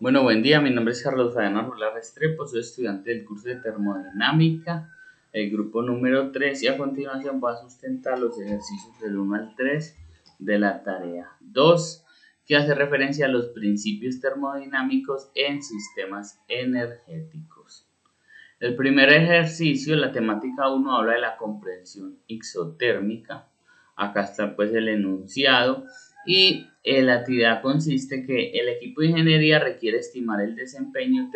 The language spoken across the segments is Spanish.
Bueno, buen día, mi nombre es Carlos Fabián Arrola Restrepo, soy estudiante del curso de termodinámica, el grupo número 3 y a continuación voy a sustentar los ejercicios del 1 al 3 de la tarea 2 que hace referencia a los principios termodinámicos en sistemas energéticos. El primer ejercicio, la temática 1, habla de la comprensión isotérmica. Acá está pues el enunciado y la actividad consiste que el equipo de ingeniería requiere estimar el desempeño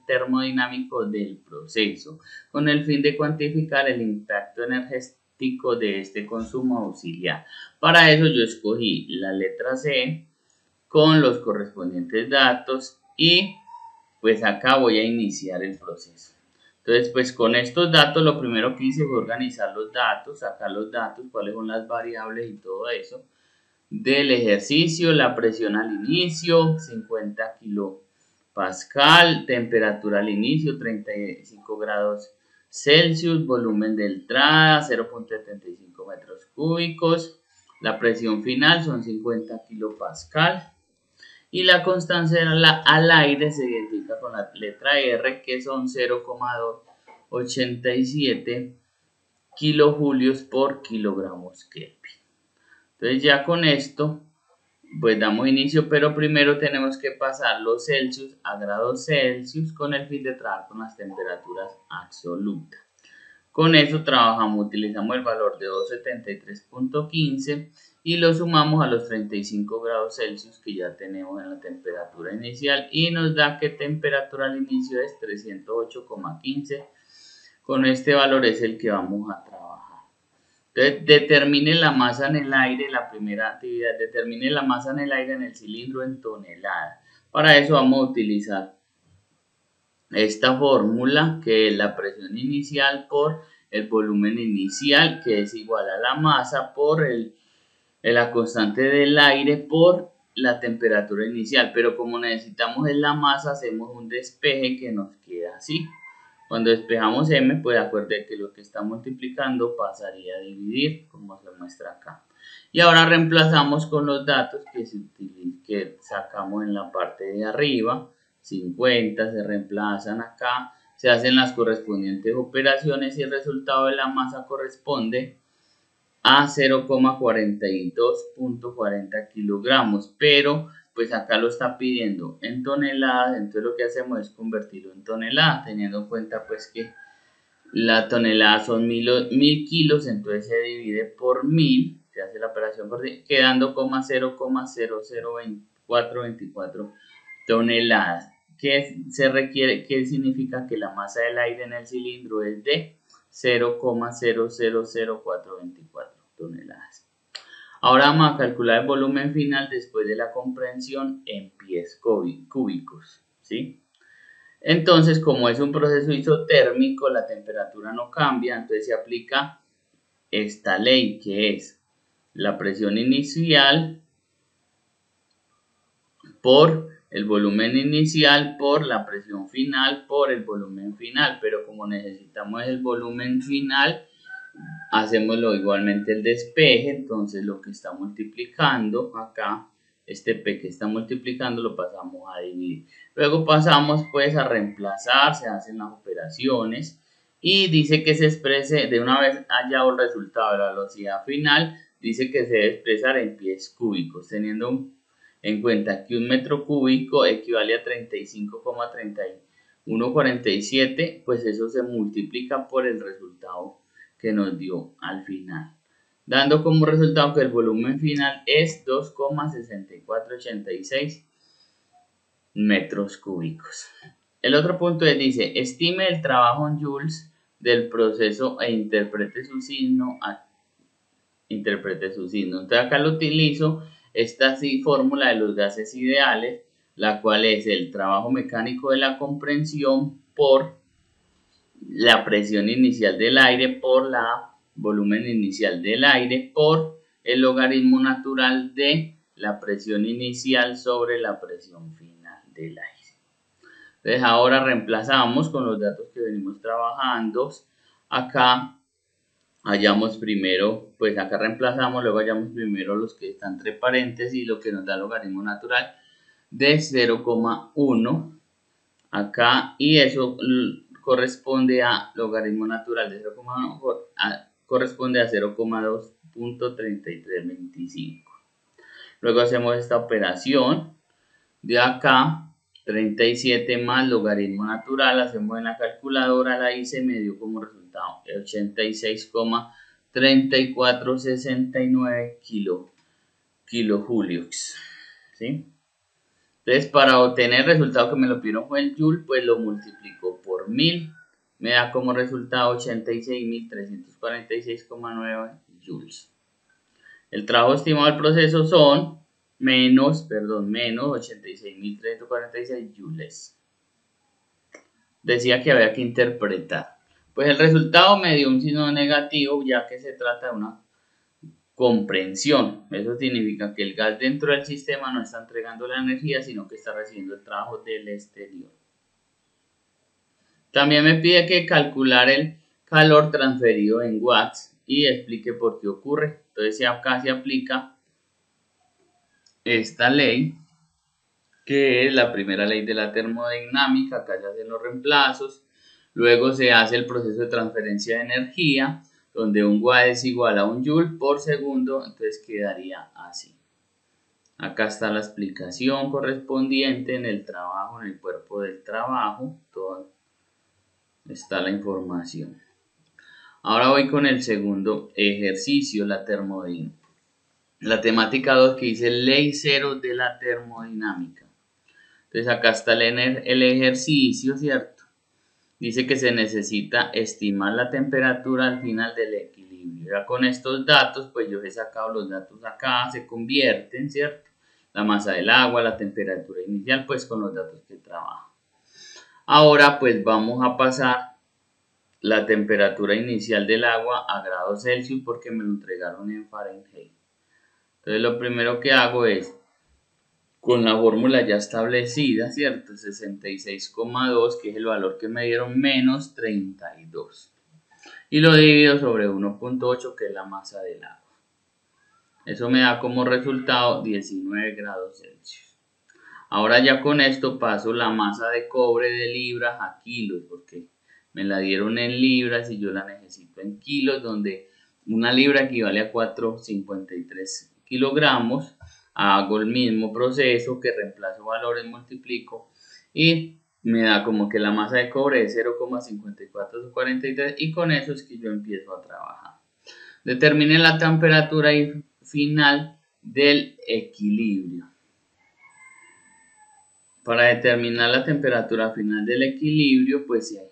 termodinámico del proceso con el fin de cuantificar el impacto energético de este consumo auxiliar. Para eso yo escogí la letra C con los correspondientes datos y pues acá voy a iniciar el proceso. Entonces, pues con estos datos lo primero que hice fue organizar los datos, sacar los datos, cuáles son las variables y todo eso del ejercicio, la presión al inicio, 50 kilopascal, temperatura al inicio, 35 grados Celsius, volumen de entrada, 0.75 metros cúbicos, la presión final son 50 kilopascal y la constancia al aire se identifica con la letra R, que son 0,287 kilojulios por kilogramos Kelvin. Entonces ya con esto pues damos inicio, pero primero tenemos que pasar los Celsius a grados Celsius con el fin de trabajar con las temperaturas absolutas. Con eso trabajamos, utilizamos el valor de 273.15 y lo sumamos a los 35 grados Celsius que ya tenemos en la temperatura inicial y nos da que temperatura al inicio es 308,15. Con este valor es el que vamos a trabajar. Entonces, determine la masa en el aire, la primera actividad, determine la masa en el aire en el cilindro en toneladas. Para eso vamos a utilizar esta fórmula, que es la presión inicial por el volumen inicial, que es igual a la masa por la constante del aire por la temperatura inicial. Pero como necesitamos es la masa, hacemos un despeje que nos queda así. Cuando despejamos m, pues acuérdense que lo que está multiplicando pasaría a dividir, como se muestra acá. Y ahora reemplazamos con los datos que sacamos en la parte de arriba. 50 se reemplazan acá, se hacen las correspondientes operaciones y el resultado de la masa corresponde a 0,42.40 kilogramos, pero pues acá lo está pidiendo en toneladas, entonces lo que hacemos es convertirlo en toneladas, teniendo en cuenta pues que la tonelada son 1000 kilos, entonces se divide por 1000, se hace la operación quedando 0,002424 toneladas. ¿Qué se requiere? ¿Qué significa? Que la masa del aire en el cilindro es de 0,000424 toneladas. Ahora vamos a calcular el volumen final después de la comprensión en pies cúbicos, ¿sí? Entonces, como es un proceso isotérmico, la temperatura no cambia, entonces se aplica esta ley, que es la presión inicial por el volumen inicial por la presión final por el volumen final, pero como necesitamos el volumen final, hacemoslo igualmente el despeje, entonces lo que está multiplicando acá, este P que está multiplicando lo pasamos a dividir. Luego pasamos pues a reemplazar, se hacen las operaciones y dice que se exprese, de una vez hallado el resultado de la velocidad final, dice que se debe expresar en pies cúbicos, teniendo en cuenta que un metro cúbico equivale a 35,3147, pues eso se multiplica por el resultado que nos dio al final, dando como resultado que el volumen final es 2,6486 metros cúbicos. El otro punto es, dice, estime el trabajo en joules del proceso e interprete su signo. Entonces acá lo utilizo esta fórmula de los gases ideales, la cual es el trabajo mecánico de la comprensión por la presión inicial del aire por la volumen inicial del aire por el logaritmo natural de la presión inicial sobre la presión final del aire. Entonces ahora reemplazamos con los datos que venimos trabajando. Acá hallamos primero, pues acá reemplazamos, luego hallamos primero los que están entre paréntesis, lo que nos da el logaritmo natural de 0,1 acá, y eso corresponde a logaritmo natural de 0,1 corresponde a 0,2.3325. Luego hacemos esta operación de acá, 37 más logaritmo natural, hacemos en la calculadora, la hice, me dio como resultado 86,3469 kilojulios, ¿sí? Entonces, para obtener el resultado que me lo pidieron fue el joule, pues lo multiplico por 1000, me da como resultado 86.346,9 joules. El trabajo estimado del proceso son menos 86.346 joules. Decía que había que interpretar. Pues el resultado me dio un signo negativo, ya que se trata de una comprensión. Eso significa que el gas dentro del sistema no está entregando la energía, sino que está recibiendo el trabajo del exterior. También me pide que calcular el calor transferido en watts y explique por qué ocurre. Entonces acá se aplica esta ley, que es la primera ley de la termodinámica. Acá se hacen los reemplazos, luego se hace el proceso de transferencia de energía, donde un watt es igual a un joule por segundo, entonces quedaría así. Acá está la explicación correspondiente en el trabajo, en el cuerpo del trabajo, toda está la información. Ahora voy con el segundo ejercicio, la termodinámica. La temática 2 que dice ley 0 de la termodinámica. Entonces acá está el ejercicio, ¿cierto? Dice que se necesita estimar la temperatura al final del equilibrio. Ya con estos datos, pues yo he sacado los datos acá, se convierten, ¿cierto? La masa del agua, la temperatura inicial, pues con los datos que trabajo. Ahora pues vamos a pasar la temperatura inicial del agua a grados Celsius porque me lo entregaron en Fahrenheit. Entonces lo primero que hago es, con la fórmula ya establecida, ¿cierto? 66,2, que es el valor que me dieron, menos 32. Y lo divido sobre 1,8, que es la masa del agua. Eso me da como resultado 19 grados Celsius. Ahora ya con esto paso la masa de cobre de libras a kilos, porque me la dieron en libras y yo la necesito en kilos, donde una libra equivale a 4,53 kilogramos. Hago el mismo proceso, que reemplazo valores, multiplico y me da como que la masa de cobre es 0,5443, y con eso es que yo empiezo a trabajar. Determine la temperatura final del equilibrio. Para determinar la temperatura final del equilibrio, pues se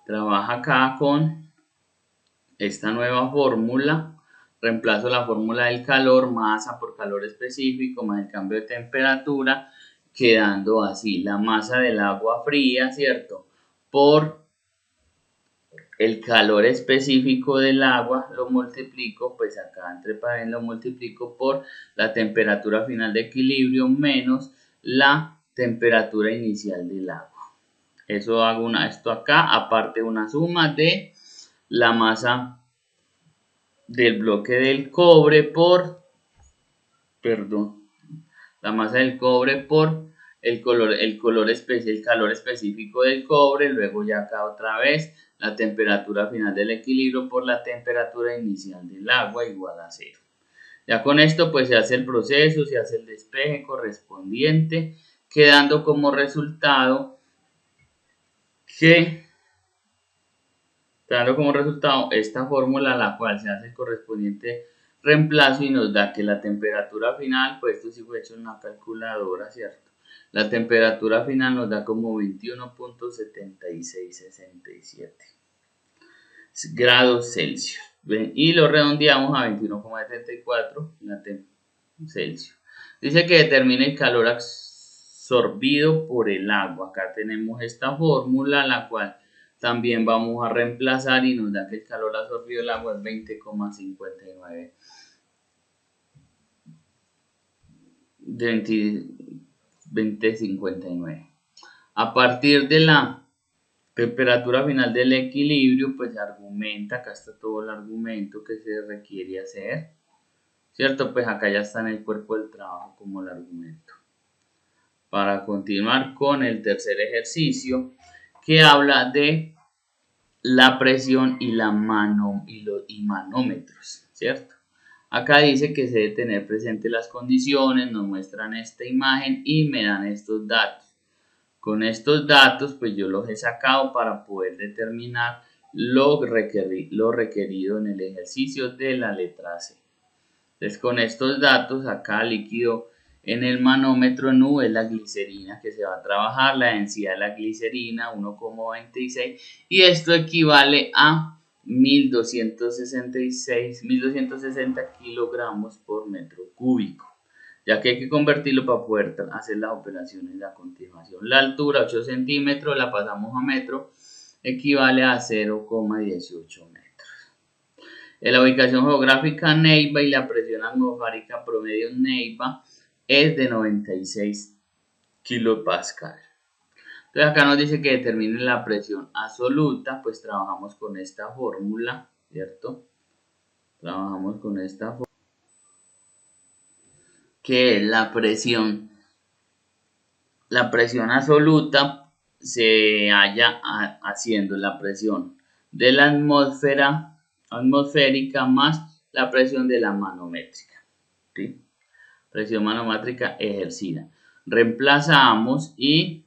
trabaja acá con esta nueva fórmula. Reemplazo la fórmula del calor, masa por calor específico más el cambio de temperatura, quedando así la masa del agua fría, ¿cierto? Por el calor específico del agua, lo multiplico, pues acá entre paréntesis lo multiplico por la temperatura final de equilibrio menos la temperatura inicial del agua. Eso hago esto acá, aparte una suma de la masa del bloque del cobre por, la masa del cobre por el calor específico del cobre, luego ya acá otra vez la temperatura final del equilibrio por la temperatura inicial del agua igual a 0. Ya con esto pues se hace el proceso, se hace el despeje correspondiente, quedando como resultado esta fórmula, la cual se hace el correspondiente reemplazo y nos da que la temperatura final, pues esto sí fue hecho en una calculadora, ¿cierto? La temperatura final nos da como 21,7667 grados Celsius. Y lo redondeamos a 21,74 Celsius. Dice que determine el calor absorbido por el agua. Acá tenemos esta fórmula, la cual también vamos a reemplazar y nos da que el calor absorbido del agua es 20,59. 20,59. A partir de la temperatura final del equilibrio, pues argumenta, acá está todo el argumento que se requiere hacer, ¿cierto? Pues acá ya está en el cuerpo del trabajo como el argumento. para continuar con el tercer ejercicio, que habla de la presión y manómetros, ¿cierto? Acá dice que se debe tener presente las condiciones, nos muestran esta imagen y me dan estos datos. Con estos datos, pues yo los he sacado para poder determinar lo requerido en el ejercicio de la letra C. Entonces, con estos datos, acá líquido en el manómetro nu es la glicerina que se va a trabajar, la densidad de la glicerina 1,26 y esto equivale a 1260 kilogramos por metro cúbico, ya que hay que convertirlo para poder hacer las operaciones a continuación. La altura 8 centímetros la pasamos a metro, equivale a 0,18 metros. La ubicación geográfica Neiva y la presión atmosférica promedio en Neiva es de 96 kilopascal. Entonces acá nos dice que determine la presión absoluta, pues trabajamos con esta fórmula, ¿cierto? Trabajamos con esta fórmula, que es la presión. La presión absoluta se halla haciendo la presión de la atmosférica más la presión de la manométrica, ¿sí? Presión manométrica ejercida. Reemplazamos y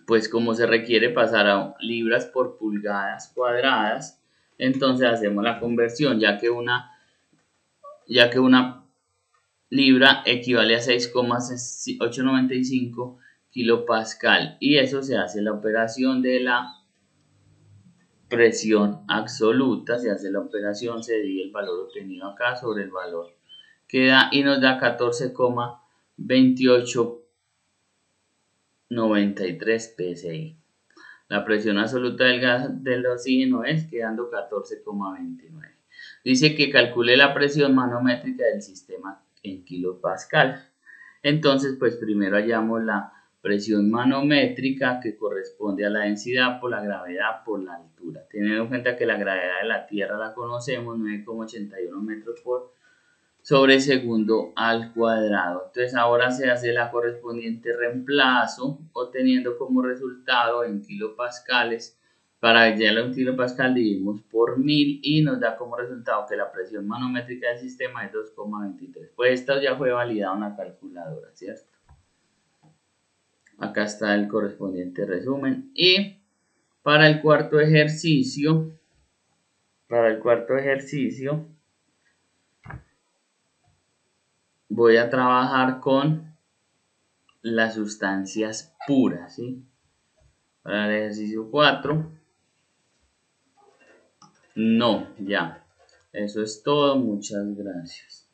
pues como se requiere pasar a libras por pulgadas cuadradas, entonces hacemos la conversión, ya que una libra equivale a 6,895 kilopascal y eso se hace la operación de la presión absoluta, se hace la operación, se divide el valor obtenido acá sobre el valor que da y nos da 14,2893 psi. La presión absoluta del gas del oxígeno es quedando 14,29. Dice que calcule la presión manométrica del sistema en kilopascal. Entonces, pues primero hallamos la presión manométrica que corresponde a la densidad por la gravedad por la altura. Teniendo en cuenta que la gravedad de la Tierra la conocemos, 9,81 metros sobre segundo al cuadrado. Entonces ahora se hace la correspondiente reemplazo, obteniendo como resultado en kilopascales. Para hallarlo en kilopascal dividimos por 1000 y nos da como resultado que la presión manométrica del sistema es 2,23. Pues esto ya fue validado en la calculadora, ¿cierto? Acá está el correspondiente resumen. Y para el cuarto ejercicio, voy a trabajar con las sustancias puras, ¿sí? Para el ejercicio 4, no, ya. Eso es todo, muchas gracias.